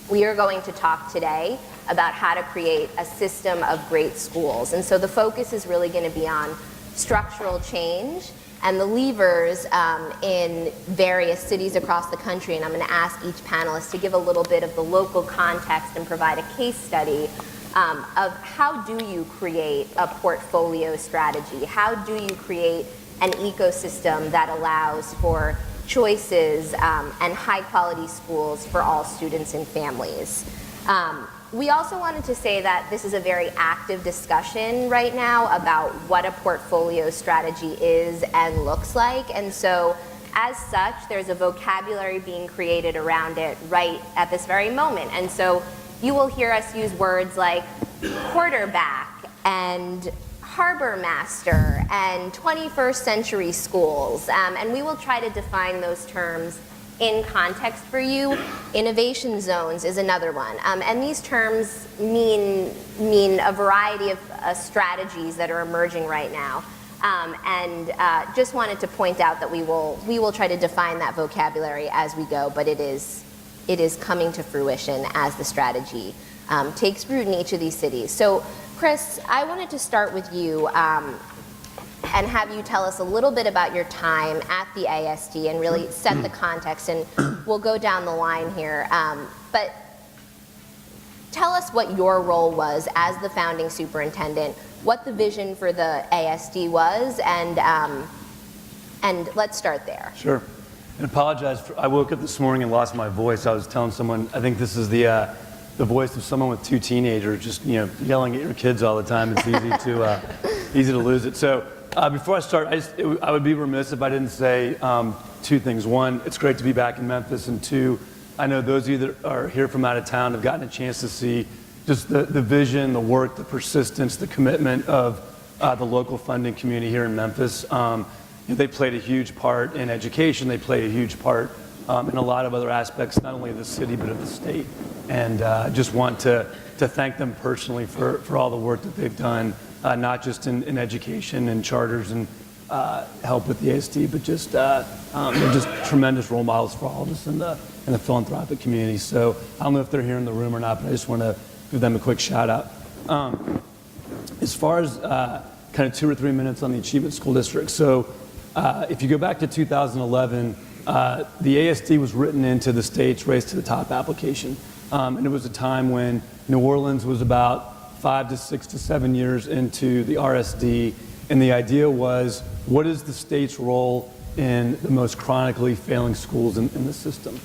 We are going to talk today about how to create a system of great schools. And so the focus is really going to be on structural change and the levers in various cities across the country. And I'm going to ask each panelist to give a little bit of the local context and provide a case study of how do you create a portfolio strategy? How do you create an ecosystem that allows for choices and high quality schools for all students and families? We also wanted to say that this is a very active discussion right now about what a portfolio strategy is and looks like. And so as such, there's a vocabulary being created around it right at this very moment. And so you will hear us use words like quarterback and harbor master and 21st century schools, and we will try to define those terms in context for you. Innovation zones is another one, and these terms mean a variety of strategies that are emerging right now, and just wanted to point out that we will try to define that vocabulary as we go, but it is coming to fruition as the strategy takes root in each of these cities. So Chris, I wanted to start with you and have you tell us a little bit about your time at the ASD and really set the context, and we'll go down the line here. But tell us what your role was as the founding superintendent, what the vision for the ASD was, and let's start there. Sure. And apologize I woke up this morning and lost my voice. I was telling someone, I think this is the voice of someone with two teenagers, just yelling at your kids all the time. It's easy to lose it. So before I start, I would be remiss if I didn't say two things. One, it's great to be back in Memphis, and two, I know those of you that are here from out of town have gotten a chance to see just the vision, the work, the persistence, the commitment of the local funding community here in Memphis. They played a huge part in education. They played a huge part in a lot of other aspects, not only of the city, but of the state. And just want to thank them personally for all the work that they've done, not just in education and charters and help with the ASD, but just they're just tremendous role models for all of us in the philanthropic community. So I don't know if they're here in the room or not, but I just want to give them a quick shout out. As far as kind of 2 or 3 minutes on the Achievement School District. So if you go back to 2011, the ASD was written into the state's Race to the Top application. And it was a time when New Orleans was about 5 to 6 to 7 years into the RSD, and the idea was, what is the state's role in the most chronically failing schools in the system?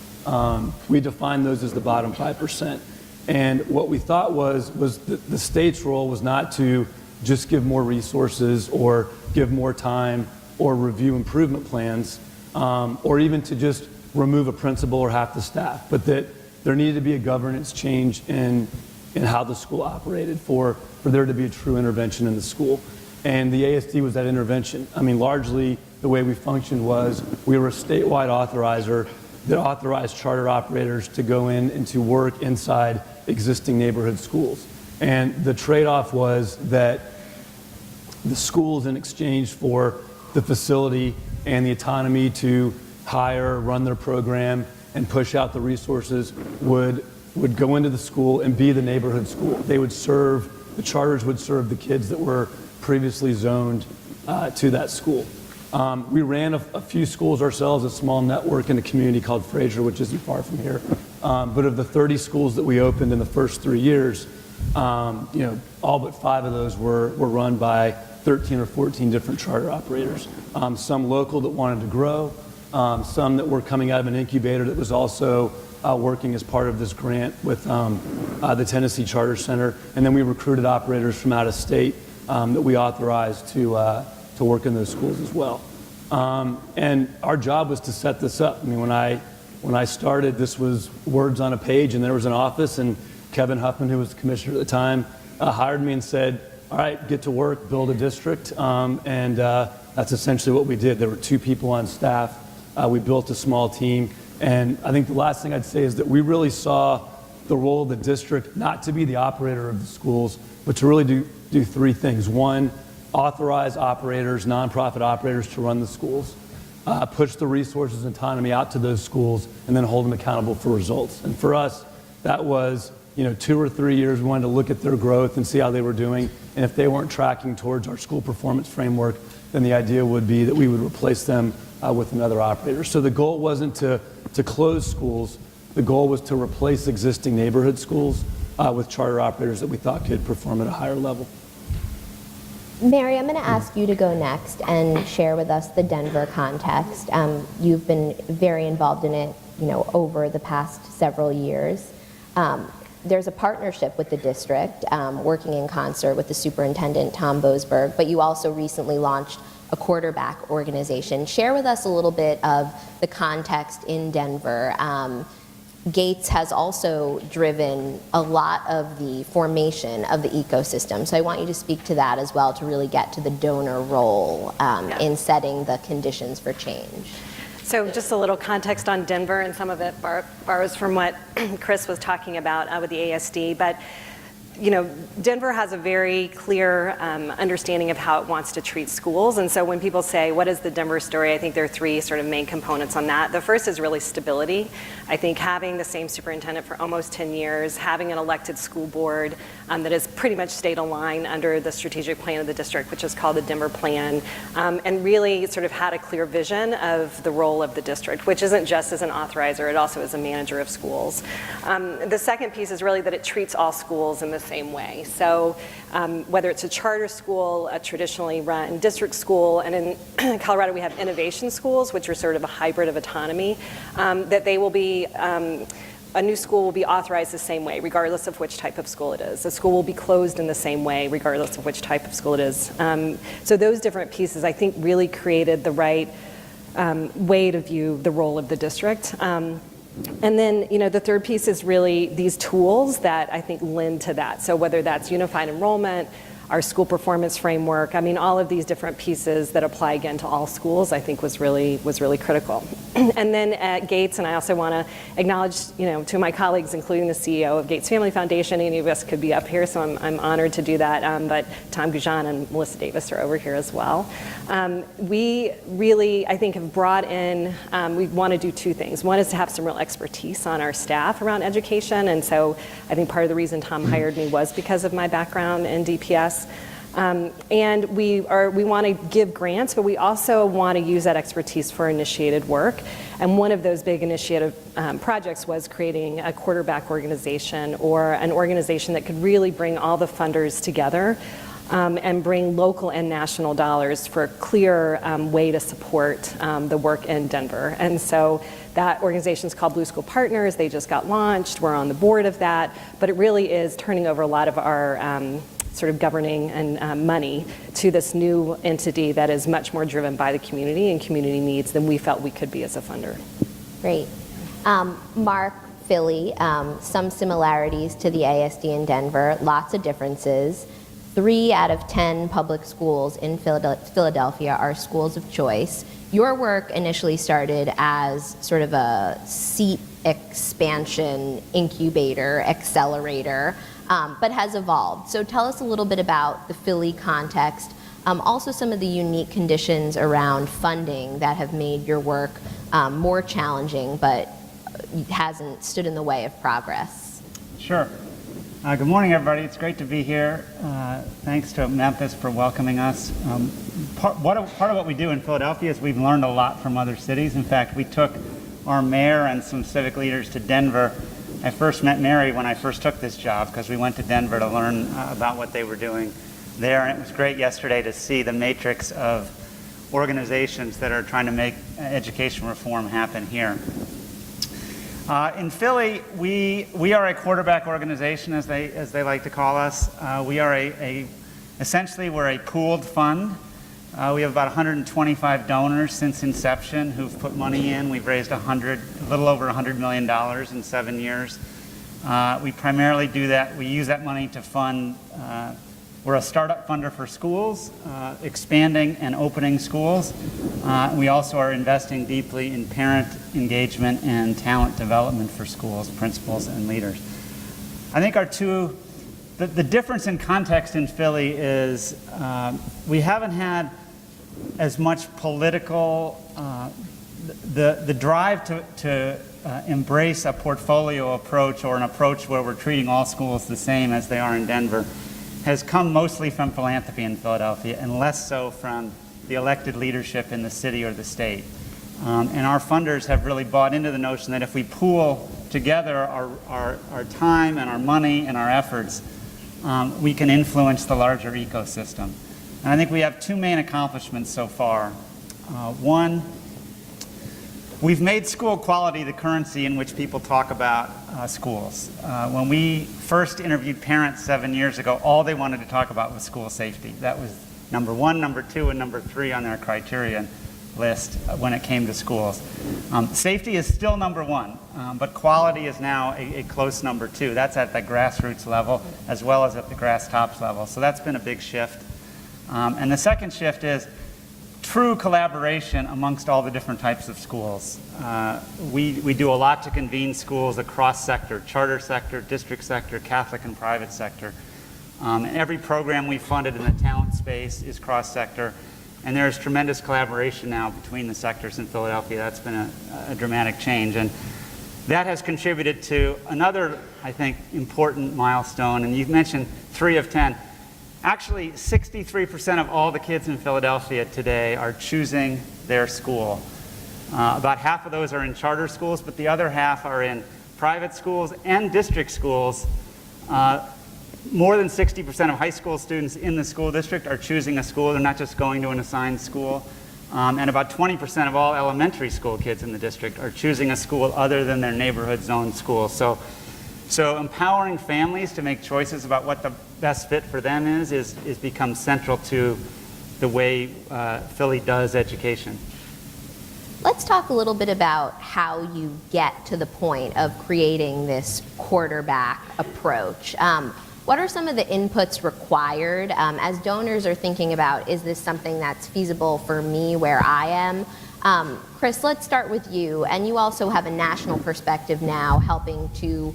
We defined those as the bottom 5%. And what we thought was that the state's role was not to just give more resources or give more time or review improvement plans, or even to just remove a principal or half the staff, but that there needed to be a governance change in how the school operated for there to be a true intervention in the school. And the ASD was that intervention. I mean, largely the way we functioned was we were a statewide authorizer that authorized charter operators to go in and to work inside existing neighborhood schools. And the trade-off was that the schools, in exchange for the facility and the autonomy to hire, run their program, and push out the resources, would go into the school and be the neighborhood school. They would serve, the charters would serve the kids that were previously zoned to that school. We ran a few schools ourselves, a small network in a community called Fraser, which isn't far from here. But of the 30 schools that we opened in the first 3 years, all but 5 of those were run by 13 or 14 different charter operators. Some local that wanted to grow, some that were coming out of an incubator that was also working as part of this grant with the Tennessee Charter Center, and then we recruited operators from out of state that we authorized to work in those schools as well. And our job was to set this up. I mean, when I started, this was words on a page, and there was an office, and Kevin Huffman, who was the commissioner at the time, hired me and said, all right, get to work, build a district, and that's essentially what we did. There were 2 people on staff. We built a small team, and I think the last thing I'd say is that we really saw the role of the district not to be the operator of the schools, but to really do 3 things. 1, authorize operators, nonprofit operators, to run the schools, push the resources and autonomy out to those schools, and then hold them accountable for results. And for us, that was, 2 or 3 years, we wanted to look at their growth and see how they were doing. And if they weren't tracking towards our school performance framework, then the idea would be that we would replace them with another operator. So the goal wasn't to close schools. The goal was to replace existing neighborhood schools with charter operators that we thought could perform at a higher level. Mary, I'm going to ask you to go next and share with us the Denver context. You've been very involved in it, over the past several years. There's a partnership with the district, working in concert with the superintendent, Tom Boasberg, but you also recently launched a quarterback organization. Share with us a little bit of the context in Denver. Gates has also driven a lot of the formation of the ecosystem. So I want you to speak to that as well, to really get to the donor role in setting the conditions for change. So just a little context on Denver, and some of it borrows from what Chris was talking about with the ASD. But Denver has a very clear understanding of how it wants to treat schools. And so when people say, what is the Denver story? I think there are three sort of main components on that. The first is really stability. I think having the same superintendent for almost 10 years, having an elected school board that has pretty much stayed aligned under the strategic plan of the district, which is called the Denver Plan, and really sort of had a clear vision of the role of the district, which isn't just as an authorizer, it also is a manager of schools. The second piece is really that it treats all schools in the same way. So whether it's a charter school, a traditionally run district school, and in Colorado we have innovation schools, which are sort of a hybrid of autonomy, that they will be, a new school will be authorized the same way, regardless of which type of school it is. A school will be closed in the same way, regardless of which type of school it is. So those different pieces, I think, really created the right way to view the role of the district. And then, the third piece is really these tools that I think lend to that. So whether that's unified enrollment, our school performance framework, all of these different pieces that apply again to all schools, I think was really critical. And then at Gates, and I also want to acknowledge, two of my colleagues, including the CEO of Gates Family Foundation. Any of us could be up here, so I'm honored to do that. But Tom Gujan and Melissa Davis are over here as well. We really, I think, have brought in, we want to do two things. One is to have some real expertise on our staff around education, and so I think part of the reason Tom hired me was because of my background in DPS. And we want to give grants, but we also want to use that expertise for initiated work. And one of those big initiative projects was creating a quarterback organization, or an organization that could really bring all the funders together and bring local and national dollars for a clear way to support the work in Denver. And so that organization is called Blue School Partners. They just got launched. We're on the board of that. But it really is turning over a lot of our sort of governing and money to this new entity that is much more driven by the community and community needs than we felt we could be as a funder. Great. Mark, Philly, some similarities to the ASD in Denver, lots of differences. 3 out of 10 public schools in Philadelphia are schools of choice. Your work initially started as sort of a seat expansion incubator, accelerator, but has evolved. So tell us a little bit about the Philly context, also some of the unique conditions around funding that have made your work more challenging, but hasn't stood in the way of progress. Sure. Good morning, everybody. It's great to be here. Thanks to Memphis for welcoming us. Part of what we do in Philadelphia is we've learned a lot from other cities. In fact, we took our mayor and some civic leaders to Denver. I first met Mary when I first took this job, because we went to Denver to learn about what they were doing there. And it was great yesterday to see the matrix of organizations that are trying to make education reform happen here. In Philly, we are a quarterback organization, as they like to call us. We are essentially we're a pooled fund. We have about 125 donors since inception who've put money in. We've raised a little over $100 million in 7 years. We primarily do that. We use that money to fund. We're a startup funder for schools, expanding and opening schools. We also are investing deeply in parent engagement and talent development for schools, principals, and leaders. I think the difference in context in Philly is we haven't had as much political, the drive to embrace a portfolio approach, or an approach where we're treating all schools the same as they are in Denver, has come mostly from philanthropy in Philadelphia and less so from the elected leadership in the city or the state. And our funders have really bought into the notion that if we pool together our time and our money and our efforts, we can influence the larger ecosystem. And I think we have two main accomplishments so far. One, we've made school quality the currency in which people talk about schools. When we first interviewed parents 7 years ago, all they wanted to talk about was school safety. That was number 1, number 2, and number 3 on their criteria list when it came to schools. Safety is still number 1, but quality is now a close number 2. That's at the grassroots level as well as at the grass tops level. So that's been a big shift. And the second shift is true collaboration amongst all the different types of schools. We do a lot to convene schools across sector, charter sector, district sector, Catholic and private sector. Every program we funded in the talent space is cross-sector, and there's tremendous collaboration now between the sectors in Philadelphia. That's been a dramatic change, and that has contributed to another, I think, important milestone, and you've mentioned 3 of 10. Actually, 63% of all the kids in Philadelphia today are choosing their school. About half of those are in charter schools, but the other half are in private schools and district schools. More than 60% of high school students in the school district are choosing a school. They're not just going to an assigned school. And about 20% of all elementary school kids in the district are choosing a school other than their neighborhood zone school. So empowering families to make choices about what the best fit for them is become central to the way Philly does education. Let's talk a little bit about how you get to the point of creating this quarterback approach. What are some of the inputs required as donors are thinking about, is this something that's feasible for me where I am? Chris, let's start with you. And you also have a national perspective now, helping to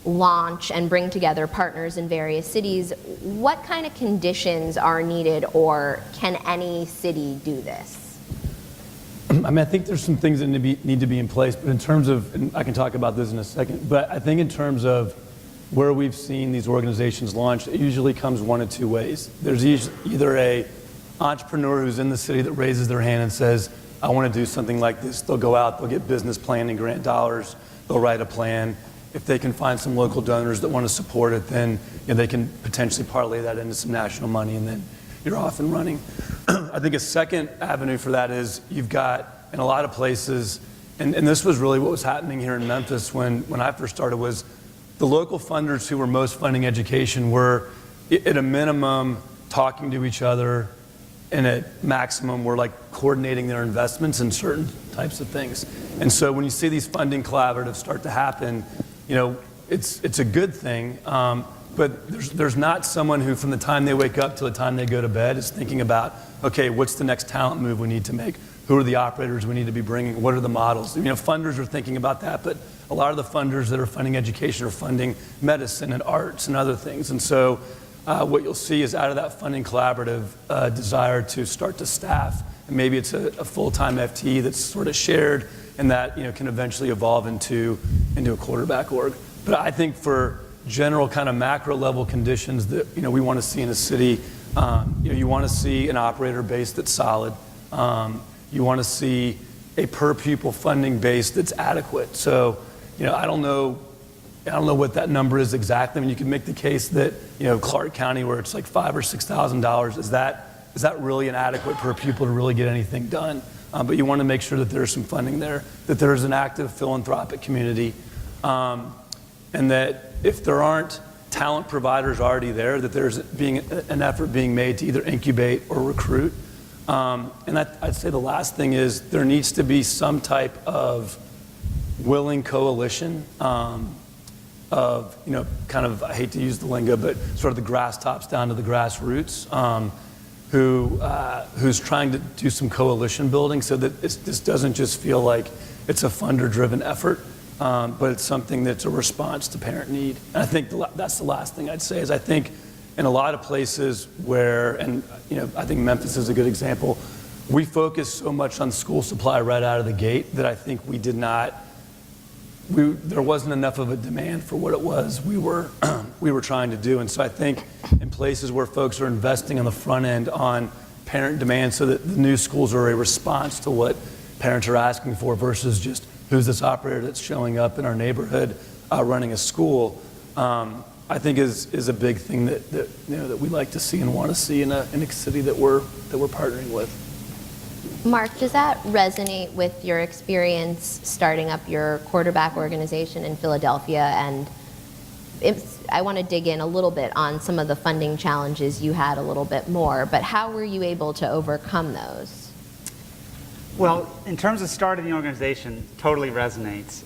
launch and bring together partners in various cities. What kind of conditions are needed, or can any city do this? I mean, I think there's some things that need to be in place, but in terms of, and I can talk about this in a second, but I think in terms of where we've seen these organizations launch, it usually comes one of two ways. There's either a entrepreneur who's in the city that raises their hand and says, I want to do something like this. They'll go out, they'll get business plan and grant dollars, they'll write a plan. If they can find some local donors that want to support it, then they can potentially parlay that into some national money, and then you're off and running. I think a second avenue for that is you've got, in a lot of places, and this was really what was happening here in Memphis when I first started, was the local funders who were most funding education were, at a minimum, talking to each other, and at maximum, were like coordinating their investments in certain types of things. And so when you see these funding collaboratives start to happen, it's a good thing, but there's not someone who, from the time they wake up till the time they go to bed, is thinking about, okay, what's the next talent move we need to make? Who are the operators we need to be bringing? What are the models? Funders are thinking about that, but a lot of the funders that are funding education are funding medicine and arts and other things. And so what you'll see is, out of that funding collaborative, desire to start to staff, and maybe it's a full-time FTE that's sort of shared, and that can eventually evolve into a quarterback org. But I think for general kind of macro level conditions that we want to see in a city, you want to see an operator base that's solid. You want to see a per pupil funding base that's adequate. So I don't know what that number is exactly. I mean, you can make the case that Clark County, where it's like $5,000 or $6,000, is that really an adequate per pupil to really get anything done? But you want to make sure that there's some funding there, that there's an active philanthropic community, and that if there aren't talent providers already there, that there's an effort being made to either incubate or recruit. And I'd say the last thing is, there needs to be some type of willing coalition of, kind of, I hate to use the lingo, but sort of the grass tops down to the grassroots, who's trying to do some coalition building, so that this doesn't just feel like it's a funder-driven effort, but it's something that's a response to parent need. And I think that's the last thing I'd say, is I think in a lot of places where, and I think Memphis is a good example, we focused so much on school supply right out of the gate that I think we did not there wasn't enough of a demand for what it was we were we were trying to do. And so I think in places where folks are investing on the front end on parent demand so that the new schools are a response to what parents are asking for versus just who's this operator that's showing up in our neighborhood running a school, I think is a big thing that we like to see and want to see in a city that we're partnering with. Mark, does that resonate with your experience starting up your quarterback organization in Philadelphia? And I want to dig in a little bit on some of the funding challenges you had a little bit more, but how were you able to overcome those? Well, in terms of starting the organization, totally resonates.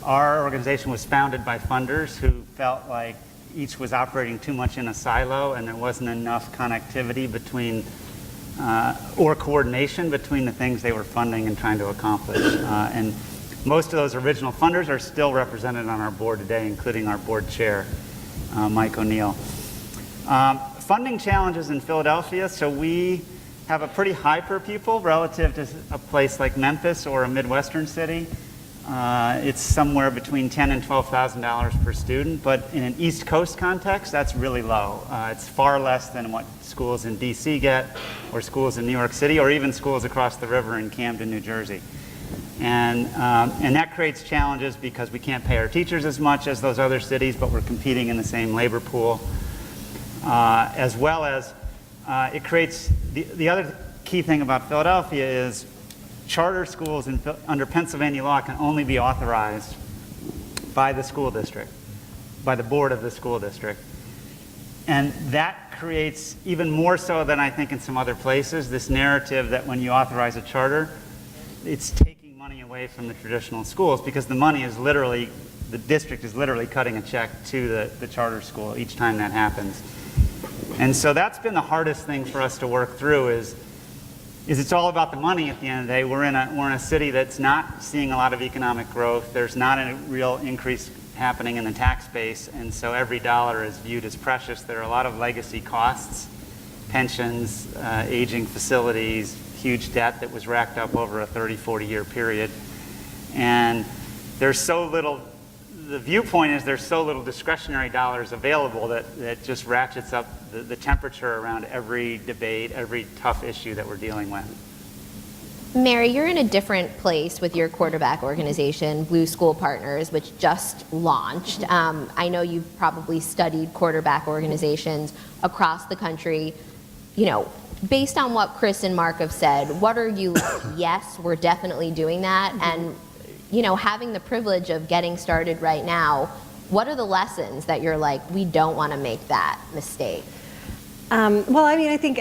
Our organization was founded by funders who felt like each was operating too much in a silo and there wasn't enough connectivity between or coordination between the things they were funding and trying to accomplish. And most of those original funders are still represented on our board today, including our board chair, Mike O'Neill. Funding challenges in Philadelphia, so we have a pretty high per pupil relative to a place like Memphis or a Midwestern city. It's somewhere between $10,000 and $12,000 per student, but in an East Coast context, that's really low. It's far less than what schools in DC get, or schools in New York City, or even schools across the river in Camden, New Jersey. And that creates challenges because we can't pay our teachers as much as those other cities, but we're competing in the same labor pool. As well as it creates, the other key thing about Philadelphia is charter schools under Pennsylvania law can only be authorized by the school district, by the board of the school district. And that creates, even more so than I think in some other places, this narrative that when you authorize a charter, it's taking money away from the traditional schools because the money is literally, the district is literally cutting a check to the charter school each time that happens. And so that's been the hardest thing for us to work through is it's all about the money at the end of the day. We're in a city that's not seeing a lot of economic growth. There's not a real increase happening in the tax base, and so every dollar is viewed as precious. There are a lot of legacy costs, pensions, aging facilities, huge debt that was racked up over a 30, 40-year period. And there's so little, the viewpoint is there's so little discretionary dollars available that just ratchets up the temperature around every debate, every tough issue that we're dealing with. Mary, you're in a different place with your quarterback organization, Blue School Partners, which just launched. I know you've probably studied quarterback organizations across the country. You know, based on what Chris and Mark have said, what are you, yes, we're definitely doing that, and you know, having the privilege of getting started right now, what are the lessons that you're like, we don't want to make that mistake? Well, I mean, I think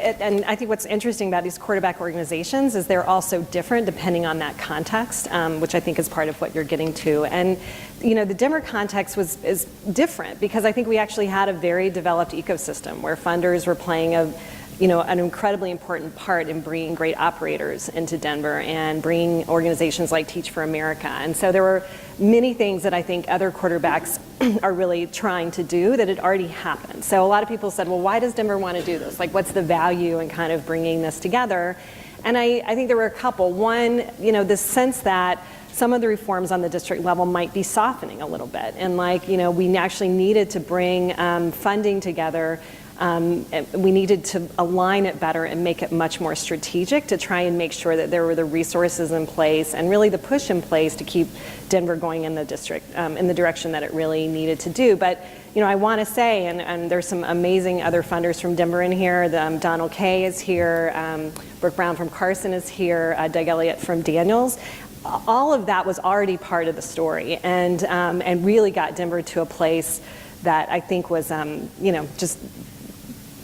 what's interesting about these quarterback organizations is they're also different depending on that context, which I think is part of what you're getting to. And, you know, the Denver context is different because I think we actually had a very developed ecosystem where funders were playing an incredibly important part in bringing great operators into Denver and bringing organizations like Teach for America. And so there were many things that I think other quarterbacks are really trying to do that had already happened. So a lot of people said, well, why does Denver want to do this? Like, what's the value in kind of bringing this together? And I think there were a couple. One, you know, this sense that some of the reforms on the district level might be softening a little bit. And like, you know, we actually needed to bring funding together. We needed to align it better and make it much more strategic to try and make sure that there were the resources in place and really the push in place to keep Denver going in the district in the direction that it really needed to do. But you know, I want to say, and there's some amazing other funders from Denver in here. Donald Kay is here, Brooke Brown from Carson is here, Doug Elliott from Daniels. All of that was already part of the story, and really got Denver to a place that I think was, you know, just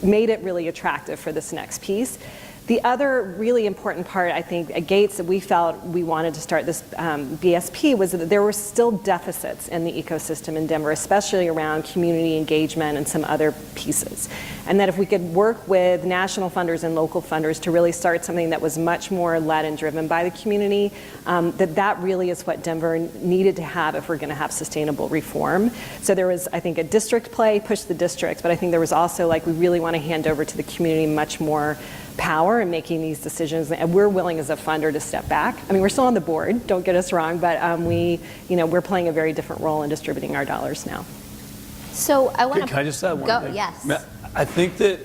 made it really attractive for this next piece. The other really important part, I think, at Gates that we felt we wanted to start this BSP was that there were still deficits in the ecosystem in Denver, especially around community engagement and some other pieces. And that if we could work with national funders and local funders to really start something that was much more led and driven by the community, that really is what Denver needed to have if we're going to have sustainable reform. So there was, I think, a district play, push the district, but I think there was also like we really want to hand over to the community much more power in making these decisions, and we're willing as a funder to step back. I mean, we're still on the board, don't get us wrong, but we're playing a very different role in distributing our dollars now. So I want to Can I just add one go. thing? Yes. I think that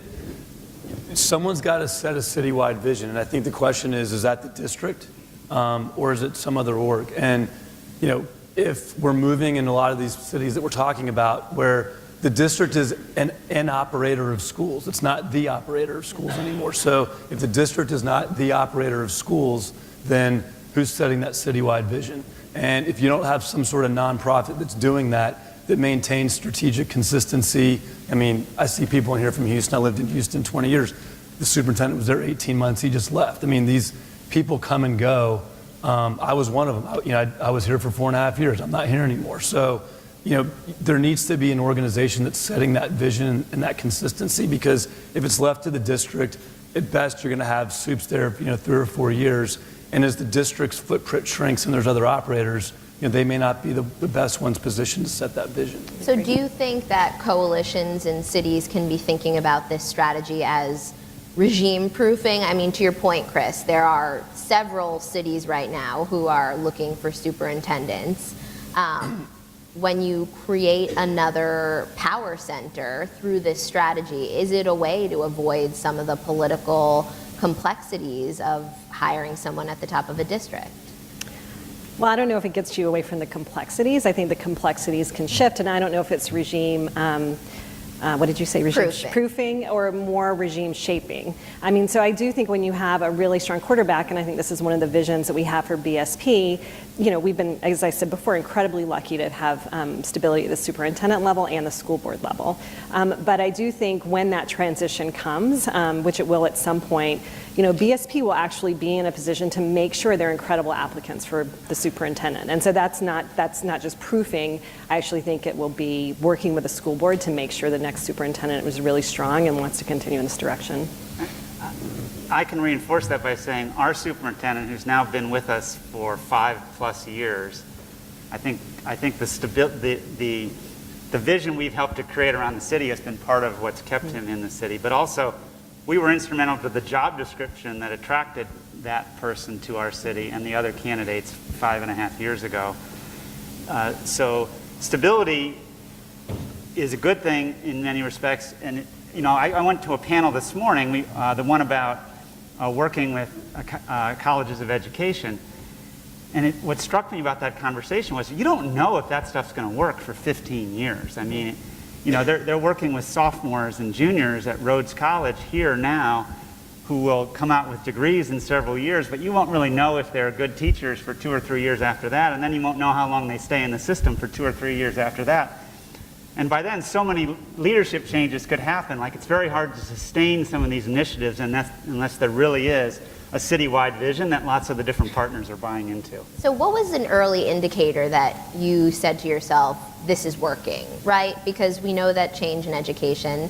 someone's got to set a citywide vision, and I think the question is that the district, or is it some other org? And if we're moving in a lot of these cities that we're talking about, where the district is an operator of schools, it's not the operator of schools anymore. So if the district is not the operator of schools, then who's setting that citywide vision? And if you don't have some sort of nonprofit that's doing that maintains strategic consistency. I mean, I see people in here from Houston. I lived in Houston 20 years. The superintendent was there 18 months. He just left. I mean, these people come and go. I was one of them. I was here for 4.5 years. I'm not here anymore. So, there needs to be an organization that's setting that vision and that consistency, because if it's left to the district, at best you're going to have soups there, 3 or 4 years. And as the district's footprint shrinks and there's other operators, they may not be the best ones positioned to set that vision. So do you think that coalitions and cities can be thinking about this strategy as regime proofing? I mean, to your point, Chris, there are several cities right now who are looking for superintendents. When you create another power center through this strategy, is it a way to avoid some of the political complexities of hiring someone at the top of a district? Well, I don't know if it gets you away from the complexities. I think the complexities can shift, and I don't know if it's regime, what did you say, regime proofing or more regime shaping. I mean, so I do think when you have a really strong quarterback, and I think this is one of the visions that we have for BSP, we've been, as I said before, incredibly lucky to have stability at the superintendent level and the school board level. But I do think when that transition comes, which it will at some point, BSP will actually be in a position to make sure they're incredible applicants for the superintendent. And so that's not just proofing. I actually think it will be working with the school board to make sure the next superintendent is really strong and wants to continue in this direction. I can reinforce that by saying our superintendent, who's now been with us for 5+ years, I think the vision we've helped to create around the city has been part of what's kept him in the city. But also, we were instrumental to the job description that attracted that person to our city and the other candidates 5.5 years ago. So stability is a good thing in many respects. And I went to a panel this morning, the one about working with colleges of education. And what struck me about that conversation was you don't know if that stuff's going to work for 15 years. I mean, they're working with sophomores and juniors at Rhodes College here now who will come out with degrees in several years, but you won't really know if they're good teachers for 2 or 3 years after that, and then you won't know how long they stay in the system for 2 or 3 years after that. And by then, so many leadership changes could happen. Like, it's very hard to sustain some of these initiatives unless there really is a citywide vision that lots of the different partners are buying into. So what was an early indicator that you said to yourself, this is working, right? Because we know that change in education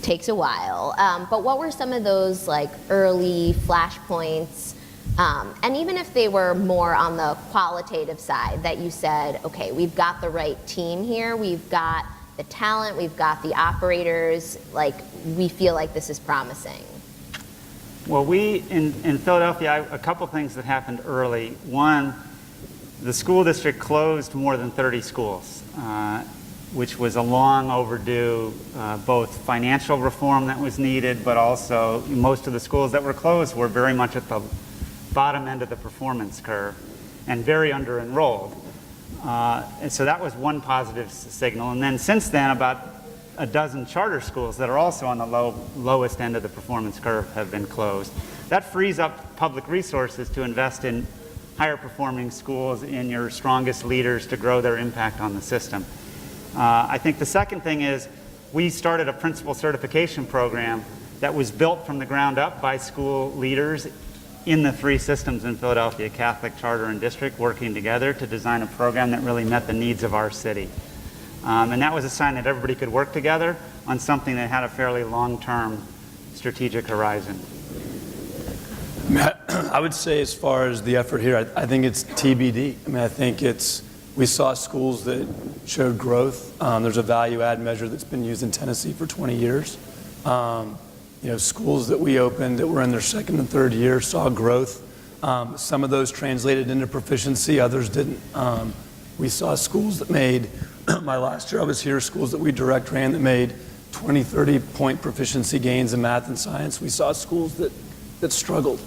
takes a while. But what were some of those early flashpoints, and even if they were more on the qualitative side, that you said, okay, we've got the right team here, we've got the talent, we've got the operators, we feel like this is promising? Well, we, in Philadelphia, a couple things that happened early. One, the school district closed more than 30 schools, which was a long overdue, both financial reform that was needed, but also most of the schools that were closed were very much at the bottom end of the performance curve and very under-enrolled. And so that was one positive signal. And then since then, about a dozen charter schools that are also on the lowest end of the performance curve have been closed. That frees up public resources to invest in higher performing schools, in your strongest leaders to grow their impact on the system. I think the second thing is we started a principal certification program that was built from the ground up by school leaders in the 3 systems in Philadelphia, Catholic, charter, and district, working together to design a program that really met the needs of our city. And that was a sign that everybody could work together on something that had a fairly long-term strategic horizon. I would say, as far as the effort here, I think it's TBD. I mean, I think we saw schools that showed growth. There's a value add measure that's been used in Tennessee for 20 years. schools that we opened that were in their second and third year saw growth. Some of those translated into proficiency, others didn't. We saw schools that made, my last year I was here, schools that we direct ran that made 20, 30 point proficiency gains in math and science. We saw schools that struggled.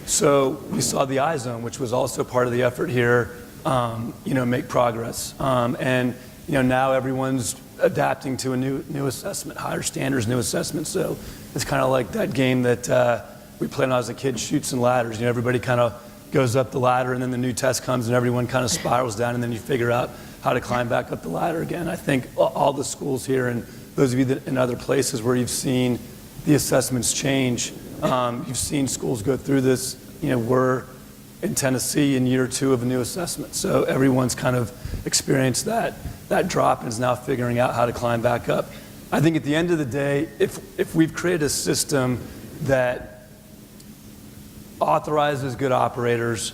So we saw the I-Zone, which was also part of the effort here, make progress. And now everyone's adapting to a new assessment, higher standards, new assessment. So it's kind of like that game that we played when I was a kid, Chutes and Ladders. Everybody kind of goes up the ladder, and then the new test comes, and everyone kind of spirals down, and then you figure out how to climb back up the ladder again. I think all the schools here, and those of you that in other places where you've seen the assessments change, you've seen schools go through this. We're in Tennessee in year 2 of a new assessment, so everyone's kind of experienced that drop and is now figuring out how to climb back up. I think at the end of the day, if we've created a system that authorizes good operators,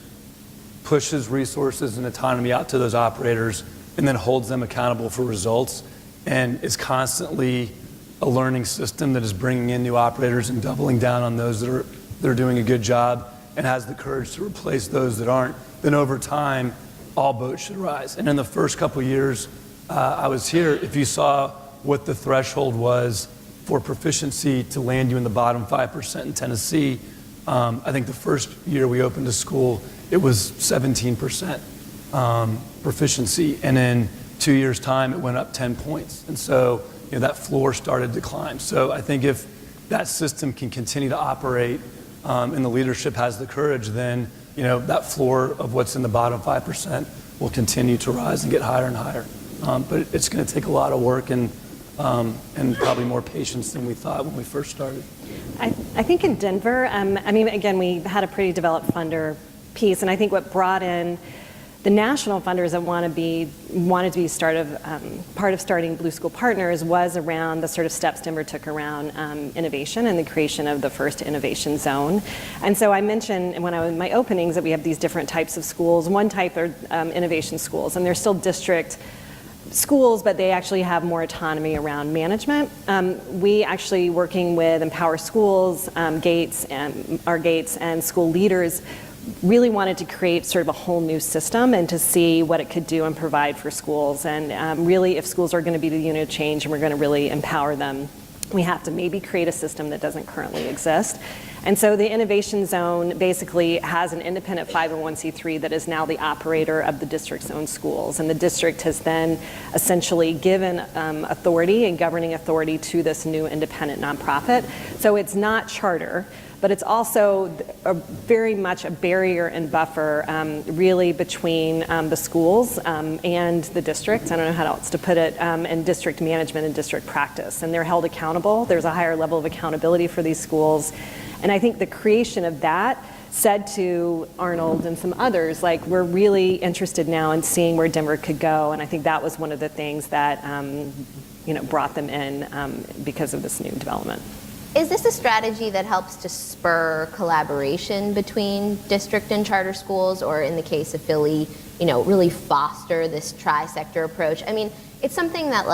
pushes resources and autonomy out to those operators, and then holds them accountable for results, and is constantly a learning system that is bringing in new operators and doubling down on those that are doing a good job, and has the courage to replace those that aren't, then over time, all boats should rise. And in the first couple years I was here, if you saw what the threshold was for proficiency to land you in the bottom 5% in Tennessee, I think the first year we opened a school, it was 17% proficiency, and in 2 years' time, it went up 10 points. And so that floor started to climb. So I think if that system can continue to operate and the leadership has the courage, then that floor of what's in the bottom 5% will continue to rise and get higher and higher. But it's going to take a lot of work and probably more patience than we thought when we first started. I think in Denver, again, we had a pretty developed funder piece, and I think what brought in the national funders that wanted to be part of starting Blue School Partners was around the sort of steps Denver took around innovation and the creation of the first innovation zone. And so I mentioned when I was in my openings that we have these different types of schools. One type are innovation schools, and they're still district schools, but they actually have more autonomy around management. We actually, working with Empower Schools, Gates and school leaders, really wanted to create sort of a whole new system and to see what it could do and provide for schools. And really, if schools are going to be the unit of change and we're going to really empower them, we have to maybe create a system that doesn't currently exist. And so the Innovation Zone basically has an independent 501c3 that is now the operator of the district's own schools. And the district has then essentially given authority and governing authority to this new independent nonprofit. So it's not charter, but it's also very much a barrier and buffer really between the schools and the district. I don't know how else to put it, and district management and district practice. And they're held accountable. There's a higher level of accountability for these schools. And I think the creation of that said to Arnold and some others, like, we're really interested now in seeing where Denver could go. And I think that was one of the things that brought them in because of this new development. Is this a strategy that helps to spur collaboration between district and charter schools, or in the case of Philly, really foster this tri-sector approach? I mean, it's something that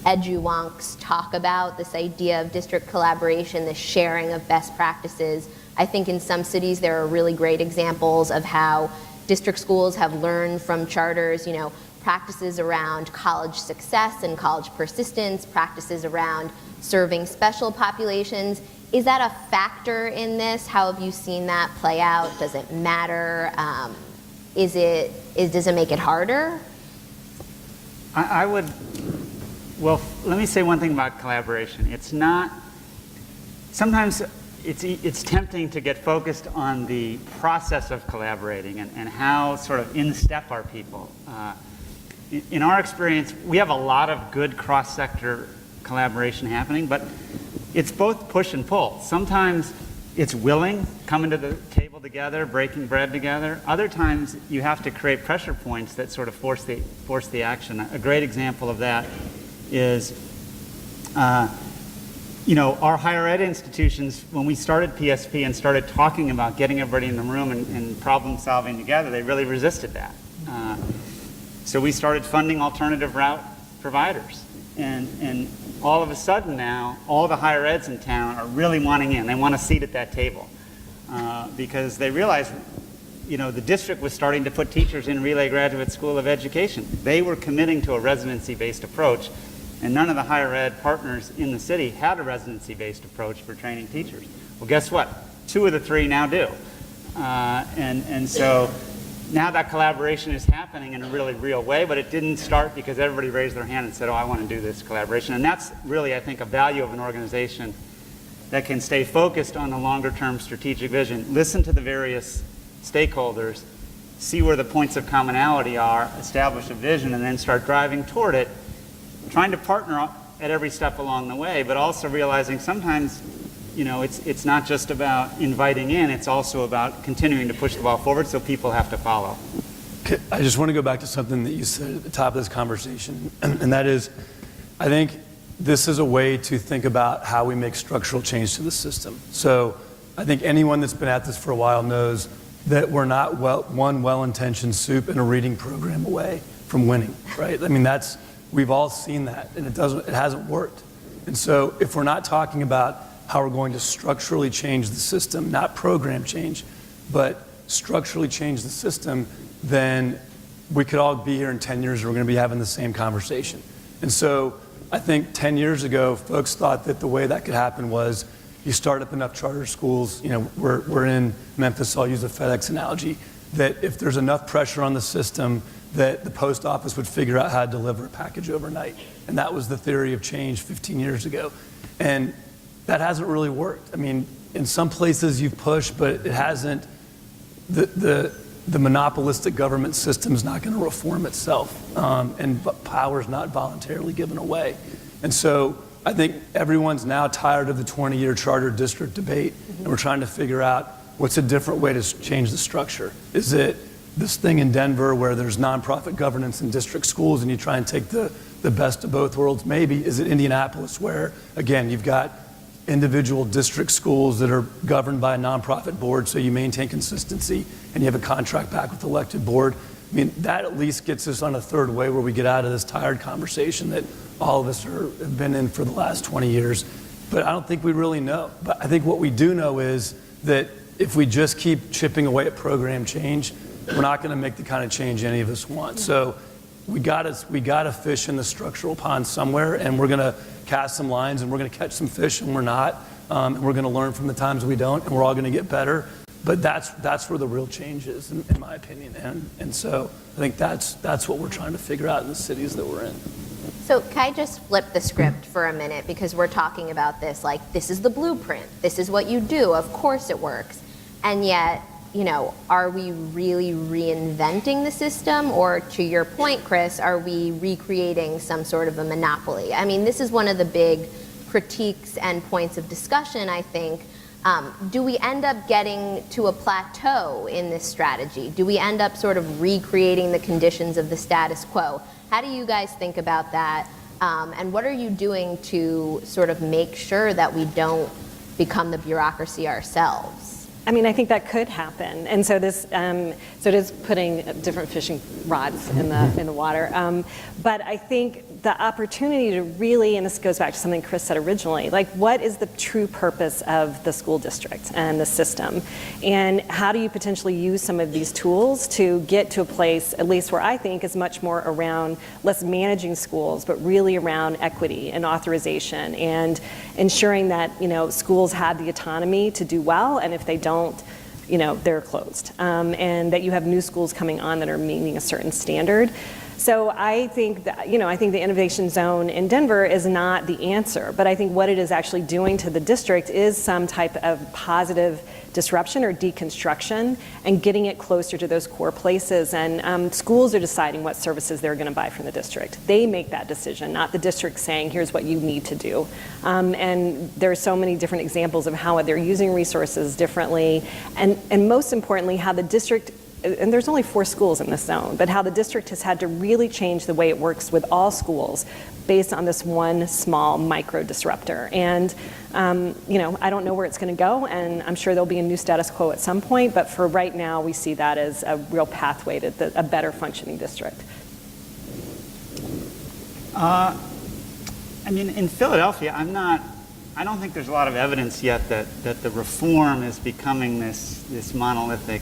edu-wonks talk about, this idea of district collaboration, the sharing of best practices. I think in some cities there are really great examples of how district schools have learned from charters, practices around college success and college persistence, practices around serving special populations. Is that a factor in this? How have you seen that play out? Does it matter? Does it make it harder? Well, let me say one thing about collaboration. It's not, sometimes it's tempting to get focused on the process of collaborating and how sort of in step are people. In our experience, we have a lot of good cross-sector collaboration happening, but it's both push and pull. Sometimes it's willing, coming to the table together, breaking bread together. Other times you have to create pressure points that sort of force the action. A great example of that is, our higher ed institutions, when we started PSP and started talking about getting everybody in the room and problem solving together, they really resisted that. So we started funding alternative route providers. And all of a sudden now, all the higher eds in town are really wanting in. They want a seat at that table because they realize, the district was starting to put teachers in Relay Graduate School of Education. They were committing to a residency-based approach, and none of the higher ed partners in the city had a residency-based approach for training teachers. Well, guess what? 2 of the 3 now do. And so now that collaboration is happening in a really real way, but it didn't start because everybody raised their hand and said, oh, I want to do this collaboration. And that's really, I think, a value of an organization that can stay focused on a longer-term strategic vision, listen to the various stakeholders, see where the points of commonality are, establish a vision, and then start driving toward it, trying to partner at every step along the way, but also realizing sometimes it's not just about inviting in, it's also about continuing to push the ball forward, so people have to follow. Okay, I just want to go back to something that you said at the top of this conversation, and that is, I think this is a way to think about how we make structural change to the system. So I think anyone that's been at this for a while knows that we're not one well-intentioned soup and a reading program away from winning, right? I mean, we've all seen that, and it hasn't worked. And so if we're not talking about how we're going to structurally change the system, not program change, but structurally change the system, then we could all be here in 10 years and we're going to be having the same conversation. And so I think 10 years ago, folks thought that the way that could happen was you start up enough charter schools, we're in Memphis, so I'll use a FedEx analogy, that if there's enough pressure on the system that the post office would figure out how to deliver a package overnight. And that was the theory of change 15 years ago. And that hasn't really worked. I mean, in some places you've pushed, but it hasn't, the monopolistic government system is not going to reform itself, and power is not voluntarily given away. And so I think everyone's now tired of the 20-year charter district debate, and we're trying to figure out what's a different way to change the structure. Is it this thing in Denver where there's nonprofit governance in district schools and you try and take the best of both worlds? Maybe. Is it Indianapolis where, again, you've got individual district schools that are governed by a nonprofit board, so you maintain consistency and you have a contract back with the elected board? I mean, that at least gets us on a third way where we get out of this tired conversation that all of us have been in for the last 20 years. But I don't think we really know. But I think what we do know is that if we just keep chipping away at program change, we're not going to make the kind of change any of us want. So we got to fish in the structural pond somewhere, and we're going to cast some lines, and we're going to catch some fish, and we're not. And we're going to learn from the times we don't, and we're all going to get better. But that's where the real change is, in my opinion. And so I think that's what we're trying to figure out in the cities that we're in. So can I just flip the script for a minute, because we're talking about this like this is the blueprint, this is what you do, of course it works, and yet, are we really reinventing the system, or to your point, Chris, are we recreating some sort of a monopoly? I mean, this is one of the big critiques and points of discussion, I think. Do we end up getting to a plateau in this strategy? Do we end up sort of recreating the conditions of the status quo? How do you guys think about that? And what are you doing to sort of make sure that we don't become the bureaucracy ourselves? I mean, I think that could happen, and so this, so it is putting different fishing rods in the water. But I think the opportunity to really, and this goes back to something Chris said originally, like what is the true purpose of the school district and the system, and how do you potentially use some of these tools to get to a place, at least where I think is much more around less managing schools, but really around equity and authorization and ensuring that schools have the autonomy to do well, and if they don't, they're closed, and that you have new schools coming on that are meeting a certain standard. So I think that, I think the innovation zone in Denver is not the answer, but I think what it is actually doing to the district is some type of positive disruption or deconstruction and getting it closer to those core places. And schools are deciding what services they're going to buy from the district. They make that decision, not the district saying, here's what you need to do. And there are so many different examples of how they're using resources differently, and most importantly, how the district, and there's only 4 schools in this zone, but how the district has had to really change the way it works with all schools based on this one small micro disruptor. And I don't know where it's going to go, and I'm sure there'll be a new status quo at some point, but for right now, we see that as a real pathway to a better functioning district. I mean, in Philadelphia, I don't think there's a lot of evidence yet that the reform is becoming this monolithic,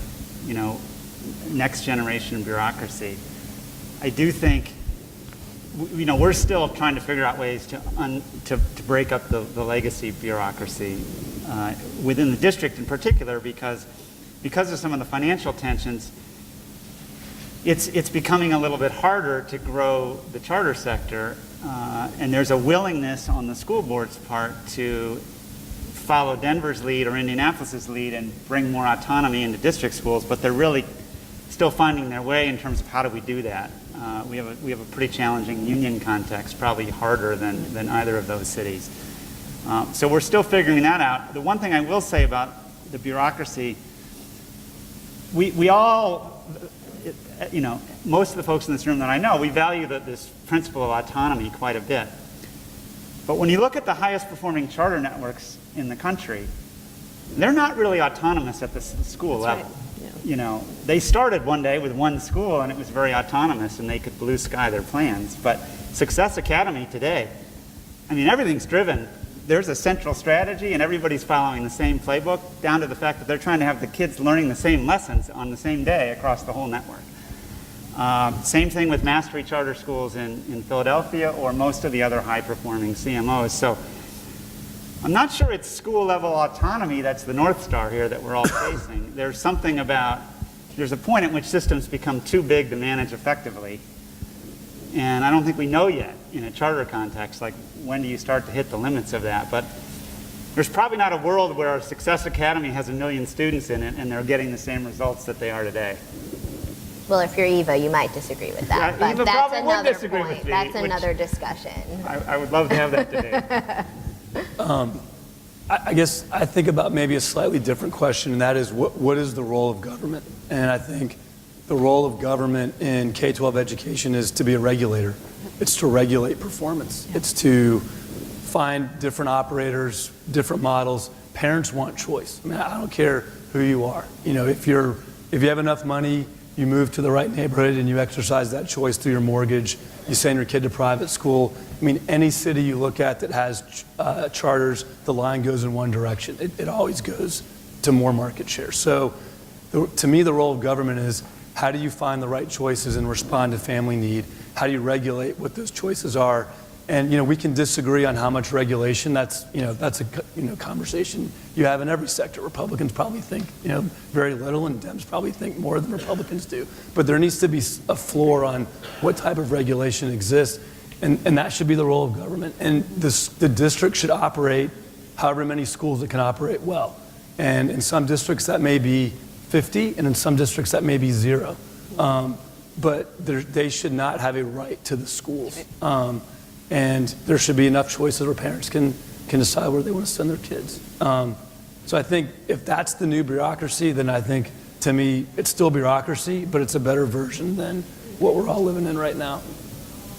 next generation bureaucracy. I do think, we're still trying to figure out ways to break up the legacy bureaucracy within the district in particular, because of some of the financial tensions. It's becoming a little bit harder to grow the charter sector, and there's a willingness on the school board's part to follow Denver's lead or Indianapolis's lead and bring more autonomy into district schools, but they're really still finding their way in terms of how do we do that. We have a pretty challenging union context, probably harder than either of those cities. So we're still figuring that out. The one thing I will say about the bureaucracy, we all, most of the folks in this room that I know, we value this principle of autonomy quite a bit. But when you look at the highest performing charter networks in the country, they're not really autonomous at the school level. Right. Yeah. They started one day with one school and it was very autonomous and they could blue sky their plans. But Success Academy today, everything's driven. There's a central strategy and everybody's following the same playbook, down to the fact that they're trying to have the kids learning the same lessons on the same day across the whole network. Same thing with Mastery Charter Schools in Philadelphia or most of the other high-performing CMOs. So I'm not sure it's school-level autonomy that's the North Star here that we're all facing. There's a point at which systems become too big to manage effectively. And I don't think we know yet in a charter context, like when do you start to hit the limits of that. But there's probably not a world where Success Academy has 1 million students in it and they're getting the same results that they are today. Well, if you're Eva, you might disagree with that, Yeah, but Eva that's probably would another disagree point. with me, That's which another discussion. I would love to have that debate. I guess I think about maybe a slightly different question, and that is what is the role of government? And I think the role of government in K-12 education is to be a regulator. It's to regulate performance. It's to find different operators, different models. Parents want choice. I don't care who you are. If you have enough money, you move to the right neighborhood and you exercise that choice through your mortgage. You send your kid to private school. Any city you look at that has charters, the line goes in one direction. It always goes to more market share. So to me, the role of government is how do you find the right choices and respond to family need? How do you regulate what those choices are? And we can disagree on how much regulation. That's a conversation you have in every sector. Republicans probably think very little, and Dems probably think more than Republicans do. But there needs to be a floor on what type of regulation exists, and that should be the role of government. And the district should operate however many schools it can operate well. And in some districts that may be 50, and in some districts that may be 0. But they should not have a right to the schools. And there should be enough choices where parents can decide where they want to send their kids. So I think if that's the new bureaucracy, then I think, to me, it's still bureaucracy, but it's a better version than what we're all living in right now.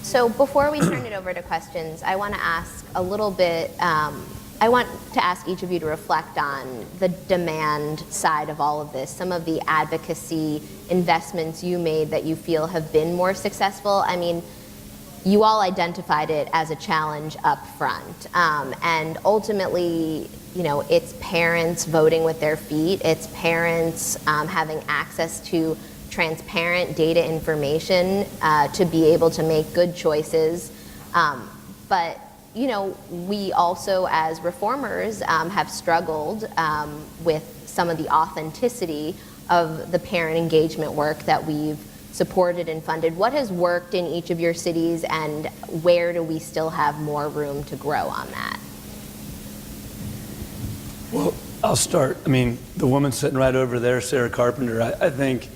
So before we turn it over to questions, I want to ask a little bit, I want to ask each of you to reflect on the demand side of all of this, some of the advocacy investments you made that you feel have been more successful. You all identified it as a challenge up front. And ultimately, it's parents voting with their feet. It's parents having access to transparent data information to be able to make good choices. But, we also, as reformers, have struggled with some of the authenticity of the parent engagement work that we've supported and funded. What has worked in each of your cities, and where do we still have more room to grow on that? Well, I'll start. The woman sitting right over there, Sarah Carpenter, I think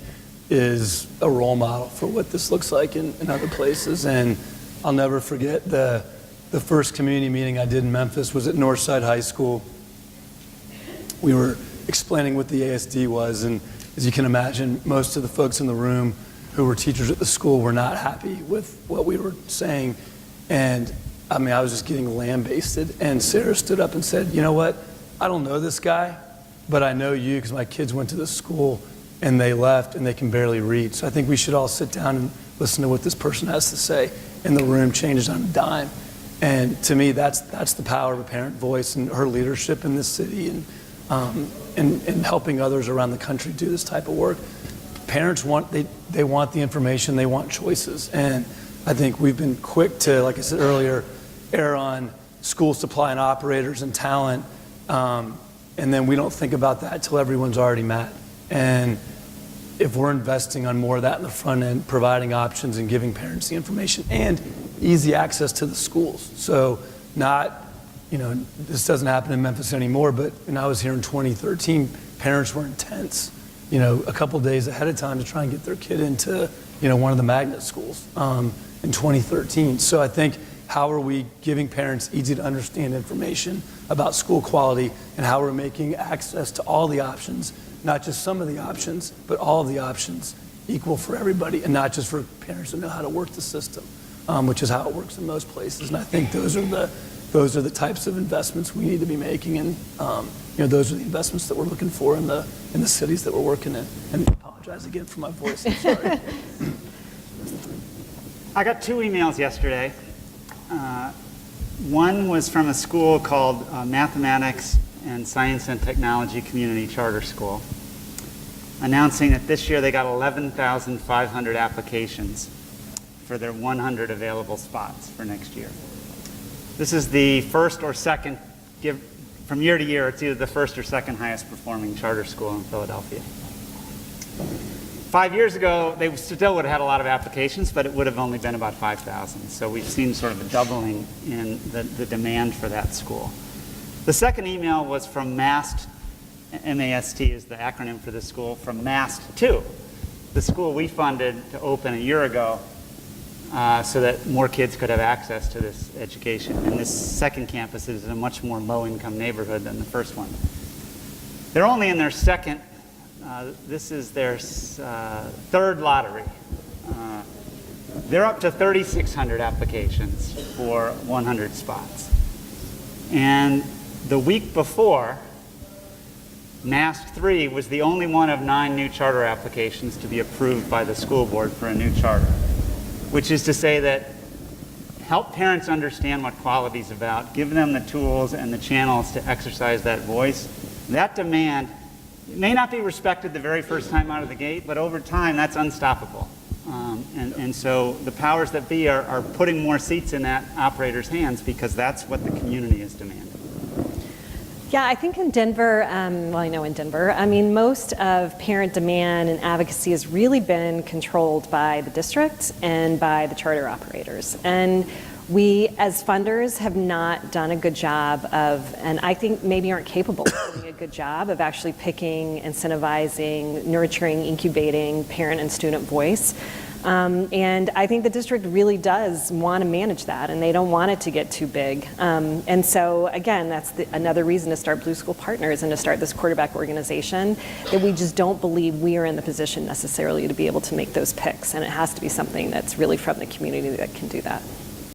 is a role model for what this looks like in other places. And I'll never forget the first community meeting I did in Memphis was at Northside High School. We were explaining what the ASD was, and as you can imagine, most of the folks in the room who were teachers at the school were not happy with what we were saying. And I was just getting lambasted. And Sarah stood up and said, you know what? I don't know this guy, but I know you because my kids went to this school and they left and they can barely read. So I think we should all sit down and listen to what this person has to say. And the room changed on a dime. And to me, that's the power of a parent voice and her leadership in this city and helping others around the country do this type of work. Parents want the information, they want choices. And I think we've been quick to, like I said earlier, err on school supply and operators and talent. And then we don't think about that till everyone's already mad. And if we're investing on more of that in the front end, providing options and giving parents the information and easy access to the schools. So this doesn't happen in Memphis anymore, but when I was here in 2013, parents were intense, a couple days ahead of time to try and get their kid into, one of the magnet schools in 2013. So I think, how are we giving parents easy to understand information about school quality, and how we're making access to all the options, not just some of the options, but all of the options equal for everybody, and not just for parents that know how to work the system, which is how it works in most places. And I think those are the types of investments we need to be making, and those are the investments that we're looking for in the cities that we're working in. And I apologize again for my voice. I'm sorry. I got 2 emails yesterday. One was from a school called Mathematics and Science and Technology Community Charter School, announcing that this year they got 11,500 applications for their 100 available spots for next year. This is the first or second, from year to year, it's either the first or second highest performing charter school in Philadelphia. 5 years ago, they still would have had a lot of applications, but it would have only been about 5,000. So we've seen sort of a doubling in the demand for that school. The second email was from MAST. M-A-S-T is the acronym for this school, from MAST 2, the school we funded to open a year ago so that more kids could have access to this education. And this second campus is in a much more low-income neighborhood than the first one. They're only in their second. This is their third lottery. They're up to 3,600 applications for 100 spots. And the week before, MAST 3 was the only one of 9 new charter applications to be approved by the school board for a new charter, which is to say that help parents understand what quality is about, give them the tools and the channels to exercise that voice. That demand, it may not be respected the very first time out of the gate, but over time, that's unstoppable. And so the powers that be are putting more seats in that operator's hands because that's what the community is demanding. Yeah, I think in Denver, most of parent demand and advocacy has really been controlled by the district and by the charter operators. And we, as funders, have not done a good job of, and I think maybe aren't capable of doing a good job of actually picking, incentivizing, nurturing, incubating parent and student voice. And I think the district really does want to manage that, and they don't want it to get too big. And so, again, that's another reason to start Blue School Partners and to start this quarterback organization, that we just don't believe we are in the position necessarily to be able to make those picks. And it has to be something that's really from the community that can do that.